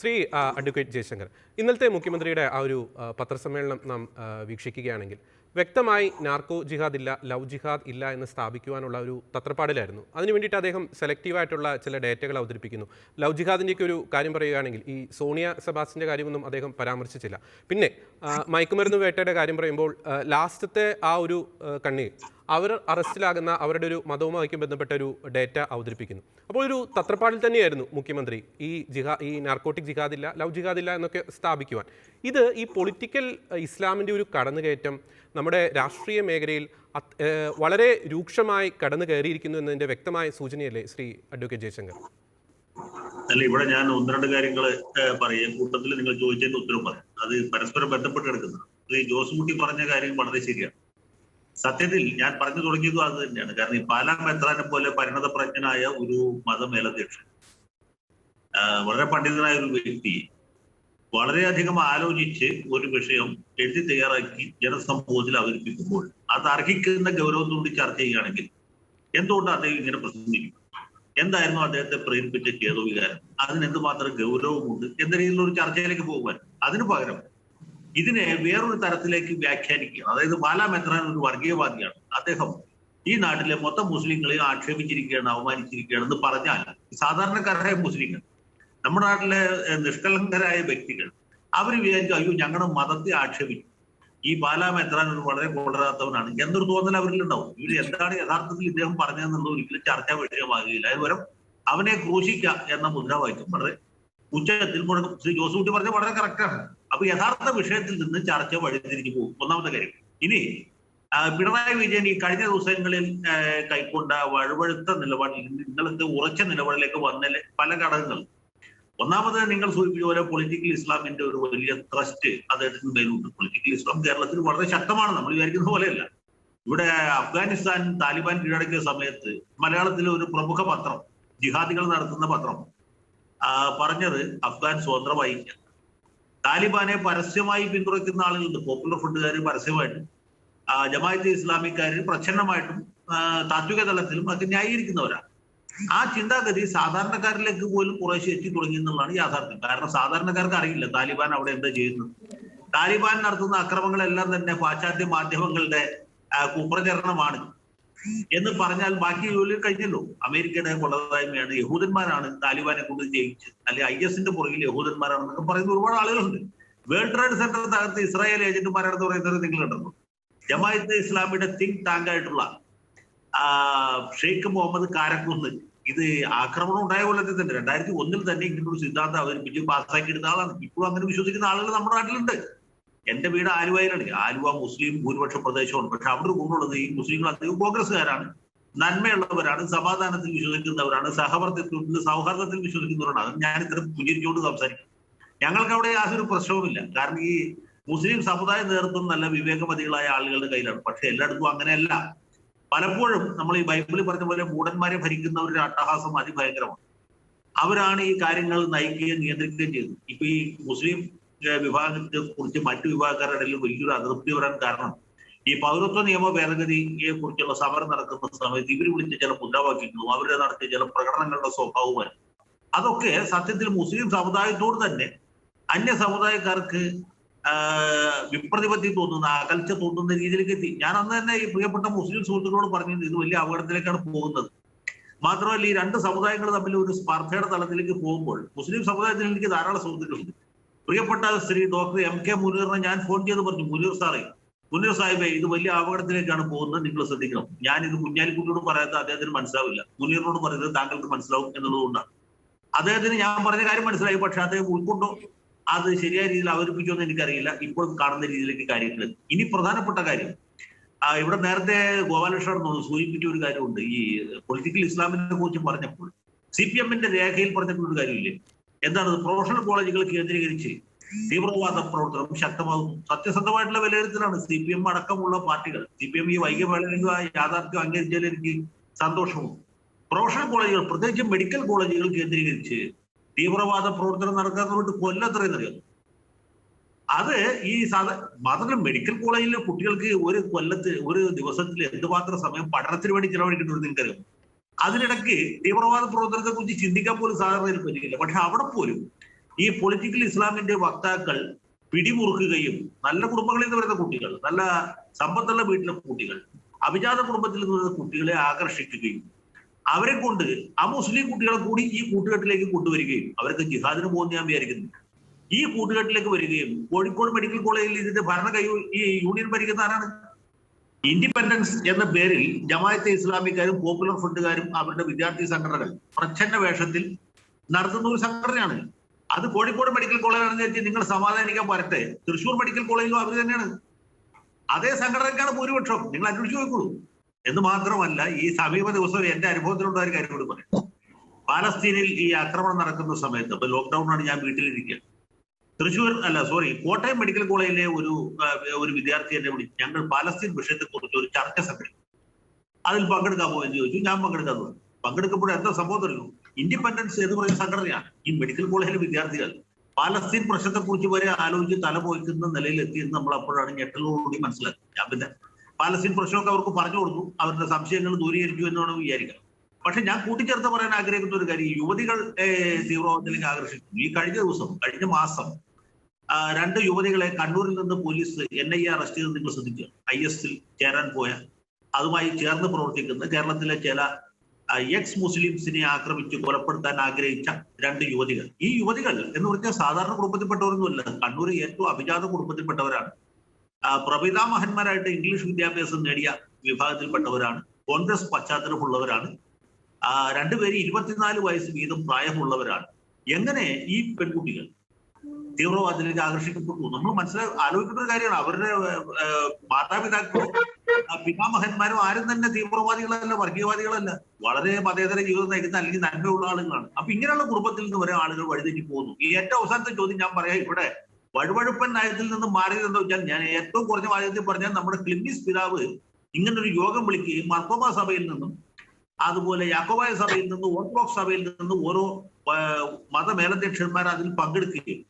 Shri advocate Jaishankar, ഇന്നലത്തെ മുഖ്യമന്ത്രിയുടെ ആ ഒരു പത്രസമ്മേളനം നാം വീക്ഷിക്കുകയാണെങ്കിൽ വ്യക്തമായി നാർക്കോ ജിഹാദ് ഇല്ല, ലവ് ജിഹാദ് ഇല്ല എന്ന് സ്ഥാപിക്കുവാനുള്ള ഒരു തത്രപ്പാടിലായിരുന്നു. അതിനു വേണ്ടിയിട്ട് അദ്ദേഹം സെലക്റ്റീവായിട്ടുള്ള ചില ഡേറ്റകൾ അവതരിപ്പിക്കുന്നു. ലവ് ജിഹാദിൻ്റെയൊക്കെ ഒരു കാര്യം പറയുകയാണെങ്കിൽ ഈ സോണിയ സെബാസ്റ്റിൻ്റെ കാര്യമൊന്നും അദ്ദേഹം പരാമർശിച്ചില്ല. പിന്നെ മയക്കുമരുന്ന് വേട്ടയുടെ കാര്യം പറയുമ്പോൾ ലാസ്റ്റത്തെ ആ ഒരു കണ്ണി അവർ അറസ്റ്റിലാകുന്ന അവരുടെ ഒരു മതവുമായിട്ട് ബന്ധപ്പെട്ട ഒരു ഡേറ്റ അവതരിപ്പിക്കുന്നു. അപ്പോൾ ഒരു തത്രപ്പാടിൽ തന്നെയായിരുന്നു മുഖ്യമന്ത്രി ഈ നാർക്കോട്ടിക് ജിഹാദില്ല, ലവ് ജിഹാദില്ല എന്നൊക്കെ സ്ഥാപിക്കുവാൻ. ഇത് ഈ പൊളിറ്റിക്കൽ ഇസ്ലാമിൻ്റെ ഒരു കടന്നുകയറ്റം നമ്മുടെ രാഷ്ട്രീയ മേഖലയിൽ വളരെ രൂക്ഷമായി കടന്നു കയറിയിരിക്കുന്നു എന്നതിൻ്റെ വ്യക്തമായ സൂചനയല്ലേ ശ്രീ അഡ്വക്കേറ്റ് ജയശങ്കർ? അല്ല, ഇവിടെ ഞാൻ ഒന്ന് രണ്ട് കാര്യങ്ങൾ പറയാം. കൂട്ടത്തിൽ നിങ്ങൾ ചോദിച്ചതിന്റെ ഉത്തരവ് പറയാം. അത് പരസ്പരം ബന്ധപ്പെട്ട് കിടക്കുന്നത്. ഈ ജോസുകുട്ടി പറഞ്ഞ കാര്യം വളരെ ശരിയാണ്. സത്യത്തിൽ ഞാൻ പറഞ്ഞു തുടങ്ങിയതും അത് തന്നെയാണ്. കാരണം ഈ പാലാ മെത്രാനെ പോലെ പരിണതപ്രജ്ഞനായ ഒരു മതമേലധ്യക്ഷൻ, വളരെ പണ്ഡിതനായ ഒരു വ്യക്തി വളരെയധികം ആലോചിച്ച് ഒരു വിഷയം എഴുതി തയ്യാറാക്കി ജനസമൂഹത്തിൽ അവതരിപ്പിക്കുമ്പോൾ അത് അർഹിക്കുന്ന ഗൗരവത്തോട് ചർച്ച ചെയ്യുകയാണെങ്കിൽ എന്തുകൊണ്ട് അദ്ദേഹം ഇങ്ങനെ പ്രസംഗിക്കും? എന്തായിരുന്നു അദ്ദേഹത്തെ പ്രേരിപ്പിച്ച ചേതോവികാരം? അതിന് എന്തുമാത്രം ഗൗരവമുണ്ട് എന്ന രീതിയിലുള്ള ഒരു ചർച്ചയിലേക്ക് പോകുവാൻ അതിനു പകരം ഇതിനെ വേറൊരു തരത്തിലേക്ക് വ്യാഖ്യാനിക്കുക. അതായത് പാലാ മെത്രാൻ ഒരു വർഗീയവാദിയാണ്, അദ്ദേഹം ഈ നാട്ടിലെ മൊത്തം മുസ്ലിങ്ങളെ ആക്ഷേപിച്ചിരിക്കുകയാണ്, അവമാനിച്ചിരിക്കുകയാണെന്ന് പറഞ്ഞാൽ സാധാരണക്കാരായ മുസ്ലിങ്ങൾ, നമ്മുടെ നാട്ടിലെ നിഷ്കളങ്കരായ വ്യക്തികൾ, അവർ വിചാരിക്കും അയ്യോ ഞങ്ങളുടെ മതത്തെ ആക്ഷേപിച്ചു, ഈ പാലാ മെത്രാൻ ഒരു വളരെ കൊള്ളരാത്തവനാണ് എന്നൊരു തോന്നൽ അവരിലുണ്ടാവും. ഇവർ എന്താണ് യഥാർത്ഥത്തിൽ ഇദ്ദേഹം പറഞ്ഞതെന്നുള്ളത് ഒരിക്കലും ചർച്ചാ വിഷയമാകുകയില്ല. അതുപോലെ അവനെ ക്രൂശിക്കുക എന്ന മുദ്രാവാക്യം വളരെ ഉച്ചത്തിൽ മുഴങ്ങും. ശ്രീ ജോസുകുട്ടി പറഞ്ഞ വളരെ കറക്റ്റാണ്. അപ്പൊ യഥാർത്ഥ വിഷയത്തിൽ നിന്ന് ചർച്ച വഴിതിരിഞ്ഞു പോകും. ഒന്നാമത്തെ കാര്യം. ഇനി പിണറായി വിജയൻ ഈ കഴിഞ്ഞ ദിവസങ്ങളിൽ കൈക്കൊണ്ട വഴുവഴുത്ത നിലപാടിൽ ഇന്നലത്തെ ഉറച്ച നിലപാടിലേക്ക് വന്നതിലെ പല ഘടകങ്ങൾ. ഒന്നാമത് നിങ്ങൾ സൂചിപ്പിച്ച പോലെ പൊളിറ്റിക്കൽ ഇസ്ലാമിന്റെ ഒരു വലിയ ട്രസ്റ്റ് അദ്ദേഹത്തിന് മേലുണ്ട്. പൊളിറ്റിക്കൽ ഇസ്ലാം കേരളത്തിൽ വളരെ ശക്തമാണ്, നമ്മൾ വിചാരിക്കുന്ന പോലെയല്ല. ഇവിടെ അഫ്ഗാനിസ്ഥാൻ താലിബാൻ കീഴടക്കിയ സമയത്ത് മലയാളത്തിലെ ഒരു പ്രമുഖ പത്രം, ജിഹാദികൾ നടത്തുന്ന പത്രം, പറഞ്ഞത് അഫ്ഗാൻ സ്വതന്ത്രമായി. താലിബാനെ പരസ്യമായി പിന്തുണയ്ക്കുന്ന ആളുകളുണ്ട്. പോപ്പുലർ ഫ്രണ്ടുകാർ പരസ്യമായിട്ടും ജമാഅത്തെ ഇസ്ലാമിക്കാർ പ്രച്ഛന്നമായിട്ടും താത്വിക തലത്തിലും ഒക്കെ ന്യായീകരിക്കുന്നവരാണ്. ആ ചിന്താഗതി സാധാരണക്കാരിലേക്ക് പോലും കുറേശ്ശെ എത്തി തുടങ്ങി എന്നുള്ളതാണ് യാഥാർത്ഥ്യം. കാരണം സാധാരണക്കാർക്ക് അറിയില്ല താലിബാൻ അവിടെ എന്താ ചെയ്യുന്നത്. താലിബാൻ നടത്തുന്ന അക്രമങ്ങളെല്ലാം തന്നെ പാശ്ചാത്യ മാധ്യമങ്ങളുടെ കുപ്രചരണമാണ് എന്ന് പറഞ്ഞാൽ ബാക്കി ജോലി കഴിഞ്ഞല്ലോ. അമേരിക്കയുടെ കൊള്ളതായ്മയാണ്, യഹൂദന്മാരാണ് താലിബാനെ കൊണ്ട് ജയിച്ചത്, അല്ലെങ്കിൽ IS പുറകിൽ യഹൂദന്മാരാണെന്നൊക്കെ പറയുന്ന ഒരുപാട് ആളുകളുണ്ട്. വേൾഡ് ട്രേഡ് സെന്റർ തകർത്ത് ഇസ്രായേൽ ഏജന്റുമാരാണെന്ന് പറയുന്നത് നിങ്ങൾ കണ്ടല്ലോ. ജമാഅത്തെ ഇസ്ലാമിയുടെ തിങ്ക് ടാങ്ക് ആയിട്ടുള്ള ഷെയ്ഖ് മുഹമ്മദ് കാരക്കുന്ന് ഇത് ആക്രമണം ഉണ്ടായ കൊല്ലത്തിൽ തന്നെ 2001 തന്നെ ഇങ്ങനൊരു സിദ്ധാന്തം അവതരിപ്പിച്ച് പാസ്സാക്കി എടുത്ത ആളാണ്. ഇപ്പോഴും അങ്ങനെ വിശ്വസിക്കുന്ന ആളുകൾ നമ്മുടെ നാട്ടിലുണ്ട്. എന്റെ വീട് ആലുവയിലാണ്. ആലുവ മുസ്ലിം ഭൂരിപക്ഷ പ്രദേശമാണ്. പക്ഷെ അവിടെ ഒരു ഗുണമുള്ളത് ഈ മുസ്ലിങ്ങൾ അധികം കോൺഗ്രസ്സുകാരാണ്, നന്മയുള്ളവരാണ്, സമാധാനത്തിൽ വിശ്വസിക്കുന്നവരാണ്, സൗഹാർദ്ദത്തിൽ വിശ്വസിക്കുന്നവരാണ്. അത് ഞാൻ ഇത്തരം പുഞ്ചിരിച്ചുകൊണ്ട് സംസാരിക്കും. ഞങ്ങൾക്ക് അവിടെ യാതൊരു പ്രശ്നവുമില്ല. കാരണം ഈ മുസ്ലിം സമുദായ നേതൃത്വം നല്ല വിവേകമതികളായ ആളുകളുടെ കയ്യിലാണ്. പക്ഷെ എല്ലായിടത്തും അങ്ങനെയല്ല. പലപ്പോഴും നമ്മൾ ഈ ബൈബിളിൽ പറഞ്ഞ പോലെ മൂഢന്മാരെ ഭരിക്കുന്നവരുടെ അട്ടഹാസം അതിഭയങ്കരമാണ്. അവരാണ് ഈ കാര്യങ്ങൾ നയിക്കുകയും നിയന്ത്രിക്കുകയും ചെയ്തത്. ഇപ്പൊ ഈ മുസ്ലിം വിഭാഗത്തെ കുറിച്ച് മറ്റു വിഭാഗക്കാരുടെ ഇടയിൽ വലിയൊരു അതൃപ്തി വരാൻ കാരണം ഈ പൗരത്വ നിയമ ഭേദഗതിയെ കുറിച്ചുള്ള സമരം നടക്കുന്ന സമയത്ത് ഇവർ വിളിച്ച ചില മുദ്രാവാക്യങ്ങളും അവരുടെ നടത്തിയ ചില പ്രകടനങ്ങളുടെ സ്വഭാവവും അതൊക്കെ സത്യത്തിൽ മുസ്ലിം സമുദായത്തോട് തന്നെ അന്യ സമുദായക്കാർക്ക് വിപ്രതിപത്തി തോന്നുന്ന, അകൽച്ച തോന്നുന്ന രീതിയിലേക്ക് എത്തി. ഞാൻ അന്ന് തന്നെ ഈ പ്രിയപ്പെട്ട മുസ്ലിം സുഹൃത്തുക്കളോട് പറഞ്ഞത് ഇത് വലിയ അപകടത്തിലേക്കാണ് പോകുന്നത്. മാത്രമല്ല ഈ രണ്ട് സമുദായങ്ങൾ തമ്മിൽ ഒരു സ്പർദ്ധയുടെ തലത്തിലേക്ക് പോകുമ്പോൾ മുസ്ലിം സമുദായത്തിൽ എനിക്ക് ധാരാളം സുഹൃത്തുക്കളുണ്ട്. പ്രിയപ്പെട്ട ശ്രീ ഡോക്ടർ MK മുനീറിനെ ഞാൻ ഫോൺ ചെയ്ത് പറഞ്ഞു, മുനീർ സാഹിബേ ഇത് വലിയ അപകടത്തിലേക്കാണ് പോകുന്നത്, നിങ്ങൾ ശ്രദ്ധിക്കണം. ഞാനിത് കുഞ്ഞാലിക്കുട്ടിയോട് പറയാത്ത അദ്ദേഹത്തിന് മനസ്സിലാവില്ല, മുനീറിനോട് പറയുന്നത് താങ്കൾക്ക് മനസ്സിലാവും എന്നുള്ളതുകൊണ്ടാണ്. അദ്ദേഹത്തിന് ഞാൻ പറഞ്ഞ കാര്യം മനസ്സിലായി. പക്ഷെ അദ്ദേഹം ഉൾക്കൊണ്ടോ അത് ശരിയായ രീതിയിൽ അവതരിപ്പിച്ചോ എന്ന് എനിക്കറിയില്ല. ഇപ്പോൾ കാണുന്ന രീതിയിലേക്ക് കാര്യങ്ങൾ. ഇനി പ്രധാനപ്പെട്ട കാര്യം, ഇവിടെ നേരത്തെ ഗോപാലകൃഷ്ണൻ സൂചിപ്പിച്ച ഒരു കാര്യമുണ്ട്. ഈ പൊളിറ്റിക്കൽ ഇസ്ലാമിനെ കുറിച്ച് പറഞ്ഞപ്പോൾ CPM-ന്റെ രേഖയിൽ പറഞ്ഞിട്ടുള്ളൊരു കാര്യമില്ലേ, എന്താണ്? പ്രൊഫഷണൽ കോളേജുകൾ കേന്ദ്രീകരിച്ച് തീവ്രവാദ പ്രവർത്തനം ശക്തമാകുന്നു. സത്യസന്ധമായിട്ടുള്ള വിലയിരുത്തലാണ്. CPM അടക്കമുള്ള പാർട്ടികൾ, CPM ഈ വൈകിയ വേളയിൽ യാഥാർത്ഥ്യം അംഗീകരിച്ചാൽ എനിക്ക് സന്തോഷവും. പ്രൊഫഷണൽ കോളേജുകൾ, പ്രത്യേകിച്ച് മെഡിക്കൽ കോളേജുകൾ കേന്ദ്രീകരിച്ച് തീവ്രവാദ പ്രവർത്തനം നടക്കാത്തവർക്ക് കൊല്ലത്രയെന്നറിയാം. അത് ഈ മാത്രമല്ല മെഡിക്കൽ കോളേജിലെ കുട്ടികൾക്ക് ഒരു ദിവസത്തിൽ എന്തുമാത്രം സമയം പഠനത്തിന് വേണ്ടി ചിലവഴിക്കേണ്ടത് നിങ്ങൾക്കറിയാം. അതിനിടയ്ക്ക് തീവ്രവാദ പ്രവർത്തനത്തെ കുറിച്ച് ചിന്തിക്കാൻ പോലും സാധാരണയിൽ പറ്റില്ല. പക്ഷെ അവിടെ പോലും ഈ പൊളിറ്റിക്കൽ ഇസ്ലാമിന്റെ വക്താക്കൾ പിടിമുറുക്കുകയും നല്ല കുടുംബങ്ങളിൽ നിന്ന് വരുന്ന കുട്ടികൾ, നല്ല സമ്പത്തുള്ള വീട്ടിലെ കുട്ടികൾ, അഭിജാത കുടുംബത്തിൽ നിന്ന് വരുന്ന കുട്ടികളെ ആകർഷിക്കുകയും അവരെ കൊണ്ട് മുസ്ലിം കുട്ടികളെ കൂടി ഈ കൂട്ടുകെട്ടിലേക്ക് കൊണ്ടുവരികയും അവർക്ക് ജിഹാദിന് പോകുന്ന ഞാൻ വിചാരിക്കുന്നു. ഈ കൂട്ടുകെട്ടിലേക്ക് വരികയും കോഴിക്കോട് മെഡിക്കൽ കോളേജിൽ ഇതിന്റെ ഈ യൂണിയൻ ഭരിക്കുന്ന ആരാണ്? ഇൻഡിപെൻഡൻസ് എന്ന പേരിൽ ജമാഅത്തെ ഇസ്ലാമിക്കാരും പോപ്പുലർ ഫ്രണ്ടുകാരും അവരുടെ വിദ്യാർത്ഥി സംഘടനകൾ പ്രച്ഛന്ന വേഷത്തിൽ നടത്തുന്ന ഒരു സംഘടനയാണ്. അത് കോഴിക്കോട് മെഡിക്കൽ കോളേജാണെന്ന് വെച്ചാൽ നിങ്ങൾ സമാധാനിക്കാൻ വരട്ടെ, തൃശ്ശൂർ മെഡിക്കൽ കോളേജിലും അവർ തന്നെയാണ്. അതേ സംഘടനക്കാണ് ഭൂരിപക്ഷം. നിങ്ങൾ അന്വേഷിച്ചു നോക്കുള്ളൂ. എന്ന് മാത്രമല്ല, ഈ സമീപ ദിവസം എന്റെ അനുഭവത്തിലുള്ള ഒരു കാര്യം കൂടി പറയാം. പാലസ്തീനിൽ ഈ ആക്രമണം നടക്കുന്ന സമയത്ത്, ഇപ്പൊ ലോക്ക്ഡൌൺ ആണ്, ഞാൻ വീട്ടിലിരിക്കുക. കോട്ടയം മെഡിക്കൽ കോളേജിലെ ഒരു വിദ്യാർത്ഥി എന്നെ വിളിച്ചു. ഞങ്ങൾ പാലസ്തീൻ വിഷയത്തെ കുറിച്ച് ഒരു ചർച്ച സംഘടിപ്പിച്ചു. അതിൽ പങ്കെടുക്കാമോ എന്ന് ചോദിച്ചു. ഞാൻ പങ്കെടുക്കാൻ തുടങ്ങി. പങ്കെടുക്കുമ്പോൾ എന്താ സംഭവം അറിയുമോ? ഇൻഡിപെൻഡൻസ് എന്ന് പറയുന്ന സംഘടനയാണ്. ഈ മെഡിക്കൽ കോളേജിലെ വിദ്യാർത്ഥികൾ പാലസ്തീൻ പ്രശ്നത്തെ കുറിച്ച് വരെ ആലോചിച്ച് തലപോയിക്കുന്ന നിലയിലെത്തിയെന്ന് നമ്മൾ അപ്പോഴാണ് ഞെട്ടലോടുകൂടി മനസ്സിലാക്കി. ഞാൻ പിന്നെ പാലസ്തീൻ പ്രശ്നമൊക്കെ അവർക്ക് പറഞ്ഞു കൊടുത്തു, അവരുടെ സംശയങ്ങൾ ദൂരീകരിച്ചു എന്നാണ് വിചാരിക്കുന്നത്. പക്ഷെ ഞാൻ കൂട്ടിച്ചേർത്ത് പറയാൻ ആഗ്രഹിക്കുന്ന ഒരു കാര്യം, യുവതികൾ തീവ്രവാദത്തിലേക്ക് ആകർഷിക്കുന്നു. ഈ കഴിഞ്ഞ മാസം 2 യുവതികളെ കണ്ണൂരിൽ നിന്ന് പോലീസ് NIA അറസ്റ്റ് ചെയ്ത് നിങ്ങൾ ശ്രദ്ധിക്കുക. IS-ൽ ചേരാൻ പോയ, അതുമായി ചേർന്ന് പ്രവർത്തിക്കുന്ന കേരളത്തിലെ ചില എക്സ് മുസ്ലിംസിനെ ആക്രമിച്ച് കൊലപ്പെടുത്താൻ ആഗ്രഹിച്ച 2 യുവതികൾ. ഈ യുവതികൾ എന്ന് പറഞ്ഞാൽ സാധാരണ കുടുംബത്തിൽപ്പെട്ടവരൊന്നുമല്ല. കണ്ണൂർ ഏറ്റവും അഭിജാത കുടുംബത്തിൽപ്പെട്ടവരാണ്. പ്രപിതാമഹന്മാരായിട്ട് ഇംഗ്ലീഷ് വിദ്യാഭ്യാസം നേടിയ വിഭാഗത്തിൽപ്പെട്ടവരാണ്. കോൺഗ്രസ് പശ്ചാത്തലമുള്ളവരാണ്. 2 പേര് 24 വയസ്സ് വീതം പ്രായമുള്ളവരാണ്. എങ്ങനെ ഈ പെൺകുട്ടികൾ തീവ്രവാദത്തിലേക്ക് ആകർഷിക്കപ്പെട്ടു? നമ്മൾ ആലോചിക്കുന്ന ഒരു കാര്യമാണ്. അവരുടെ മാതാപിതാക്കളോ പിതാമഹന്മാരോ ആരും തന്നെ തീവ്രവാദികളല്ല, വർഗീയവാദികളല്ല. വളരെ മതേതര ജീവിതം നയിക്കുന്ന അല്ലെങ്കിൽ നന്മയുള്ള ആളുകളാണ്. അപ്പൊ ഇങ്ങനെയുള്ള കുടുംബത്തിൽ നിന്ന് വരെ ആളുകൾ വഴിതെറ്റി പോകുന്നു. ഈ ഏറ്റവും അവസാനത്തെ ചോദ്യം ഞാൻ പറയാം. ഇവിടെ വഴുവഴുപ്പൻ നയത്തിൽ നിന്ന് മാറിയതെന്ന് വെച്ചാൽ, ഞാൻ ഏറ്റവും കുറഞ്ഞ വാചകത്തിൽ പറഞ്ഞാൽ, നമ്മുടെ ക്ലിമ്മീസ് പിതാവ് ഇങ്ങനൊരു യോഗം വിളിക്കുകയും മർത്തോമാ സഭയിൽ നിന്നും അതുപോലെ യാക്കോബായ സഭയിൽ നിന്നും ഓർത്തഡോക്സ് സഭയിൽ നിന്നും ഓരോ മതമേലധ്യക്ഷന്മാർ അതിൽ പങ്കെടുക്കുകയും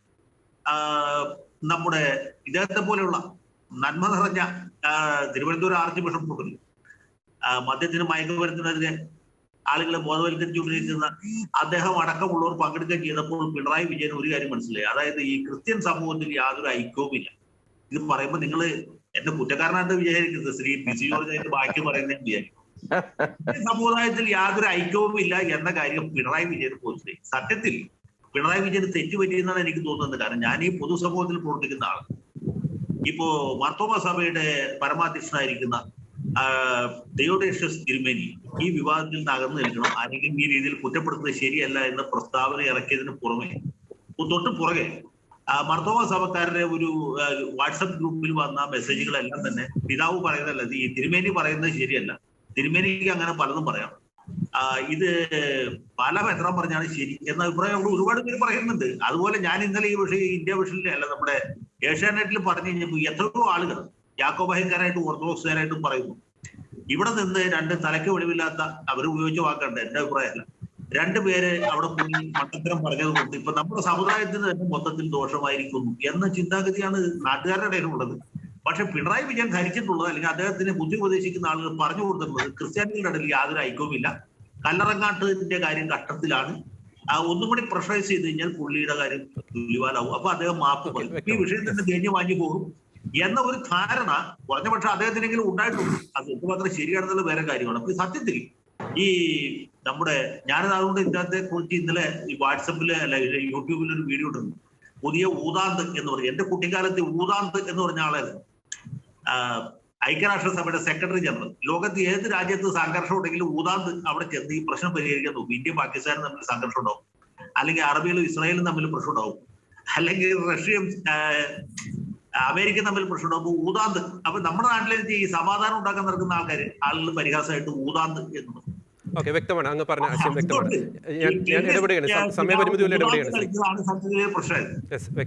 നമ്മുടെ ഇദ്ദേഹത്തെ പോലെയുള്ള നന്മ നിറഞ്ഞ തിരുവനന്തപുരം ആർച്ച് ബിഷപ്പ് മുതൽ മദ്യത്തിനും മയക്കുമരുന്നിനെതിരെ ആളുകളെ ബോധവൽക്കരിച്ചുകൊണ്ടിരിക്കുന്ന അദ്ദേഹം അടക്കമുള്ളവർ പങ്കെടുക്കുകയും ചെയ്തപ്പോൾ പിണറായി വിജയൻ ഒരു കാര്യം മനസ്സിലായി. അതായത് ഈ ക്രിസ്ത്യൻ സമൂഹത്തിൽ യാതൊരു ഐക്യവുമില്ല. ഇത് പറയുമ്പോൾ നിങ്ങൾ എന്നെ കുറ്റക്കാരനായിട്ട് വിചാരിക്കുന്നത്, ശ്രീ പി.സി. ജോർജ് അതിന്റെ ബാക്കി പറയുന്നതെന്ന് വിചാരിക്കും. സമുദായത്തിൽ യാതൊരു ഐക്യവും ഇല്ല എന്ന കാര്യം പിണറായി വിജയൻ പോയി. സത്യത്തിൽ പിണറായി വിജയന് തെറ്റുപറ്റിയെന്നാണ് എനിക്ക് തോന്നുന്നത്. കാരണം ഞാൻ ഈ പൊതുസമൂഹത്തിൽ പ്രവർത്തിക്കുന്ന ആളാണ്. ഇപ്പോ മാർത്തോമാ സഭയുടെ പരമാധ്യക്ഷനായിരിക്കുന്ന തെയോഡേഷ്യസ് തിരുമേനി ഈ വിവാദത്തിൽ നിന്ന് അകന്നു നിൽക്കണം, ആരെങ്കിലും ഈ രീതിയിൽ കുറ്റപ്പെടുത്തുന്നത് ശരിയല്ല എന്ന പ്രസ്താവന ഇറക്കിയതിന് തൊട്ട് പുറകെ മാർത്തോമാ സഭക്കാരുടെ ഒരു വാട്സപ്പ് ഗ്രൂപ്പിൽ വന്ന മെസ്സേജുകളെല്ലാം തന്നെ പിതാവ് പറയുന്നതല്ല, ഈ തിരുമേനി പറയുന്നത് ശരിയല്ല, തിരുമേനിക്ക് അങ്ങനെ പലതും പറയാം, ഇത് പല എത്രാൻ പറഞ്ഞാണ് ശരി എന്ന അഭിപ്രായം അവിടെ ഒരുപാട് പേര് പറയുന്നുണ്ട്. അതുപോലെ ഞാൻ ഇന്നലെ ഈ വിഷയം ഇന്ത്യ വിഷനിലെ അല്ല, നമ്മുടെ ഏഷ്യാനെറ്റിൽ പറഞ്ഞു കഴിഞ്ഞപ്പോൾ എത്രയോ ആളുകൾ യാക്കോബായക്കാരായിട്ടും ഓർത്തഡോക്സുകാരായിട്ടും പറയുന്നു. ഇവിടെ നിന്ന് 2 തലയ്ക്ക് വെളിവില്ലാത്ത, അവർ ഉപയോഗിച്ച വാക്കുണ്ട്, എന്റെ അഭിപ്രായമല്ല, 2 പേര് അവിടെ പോയി മണ്ടത്തരം പറഞ്ഞത് കൊണ്ട് ഇപ്പൊ നമ്മുടെ സമുദായത്തിന് തന്നെ മൊത്തത്തിൽ ദോഷമായിരിക്കുന്നു എന്ന ചിന്താഗതിയാണ് നാട്ടുകാരുടെ ഇടയിലുള്ളത്. പക്ഷെ പിണറായി വിജയൻ ധരിച്ചിട്ടുള്ളത്, അല്ലെങ്കിൽ അദ്ദേഹത്തിന് ബുദ്ധി ഉപദേശിക്കുന്ന ആളുകൾ പറഞ്ഞു കൊടുത്തിട്ടുള്ളത്, ക്രിസ്ത്യാനികളുടെ ഇടയിൽ യാതൊരു ഐക്യവുമില്ല, കല്ലറങ്ങാട്ടിന്റെ കാര്യം ഘട്ടത്തിലാണ്, ഒന്നും കൂടി പ്രഷറൈസ് ചെയ്ത് കഴിഞ്ഞാൽ പുള്ളിയുടെ കാര്യം തുല്യവാലാവും, അപ്പൊ അദ്ദേഹം മാപ്പ് പറയും, ഈ വിഷയം തന്നെ തേഞ്ഞു വാങ്ങി പോകും എന്ന ഒരു ധാരണ കുറഞ്ഞ പക്ഷെ അദ്ദേഹത്തിനെങ്കിലും ഉണ്ടായിട്ടുണ്ട്. അത് എന്തുമാത്രം ശരിയാണെന്നുള്ള വേറെ കാര്യമാണ്. അപ്പൊ സത്യത്തിൽ ഈ നമ്മുടെ ഞാനതുകൊണ്ട് ഇതിനകത്തെ കുറിച്ച് ഇന്നലെ ഈ വാട്സപ്പില് അല്ല യൂട്യൂബിൽ ഒരു വീഡിയോ ഇട്ടുണ്ട്. പുതിയ ഊതാന്ത് എന്ന് പറയും. എന്റെ കുട്ടിക്കാലത്ത് ഊതാന്ത് എന്ന് പറഞ്ഞ ആളായിരുന്നു ഐക്യരാഷ്ട്രസഭയുടെ സെക്രട്ടറി ജനറൽ. ലോകത്ത് ഏത് രാജ്യത്ത് സംഘർഷം ഉണ്ടെങ്കിലും ഊതാന്ത് അവിടെ ചെന്ന് ഈ പ്രശ്നം പരിഹരിക്കാൻ നോക്കും. ഇന്ത്യയും പാകിസ്ഥാനും തമ്മിൽ സംഘർഷം ഉണ്ടാവും, അല്ലെങ്കിൽ അറബിയിലും ഇസ്രായേലും തമ്മിൽ പ്രശ്നം ഉണ്ടാവും, അല്ലെങ്കിൽ റഷ്യയും അമേരിക്കയും തമ്മിൽ പ്രശ്നം ഉണ്ടാവും, ഊതാന്ത്. അപ്പൊ നമ്മുടെ നാട്ടിലേക്ക് ഈ സമാധാനം ഉണ്ടാക്കാൻ നടക്കുന്ന ആളുകൾ പരിഹാസമായിട്ട് ഊതാന്ത് എന്ന് പറയും. ഓക്കെ, വ്യക്തമാണ്, അങ്ങ് പറഞ്ഞ ആശയം വ്യക്തമാണ്. ഞാൻ ഇടപെടുകയാണ്, സമയപരിമിതി ഇടപെടുകയാണ്. പ്രശ്നം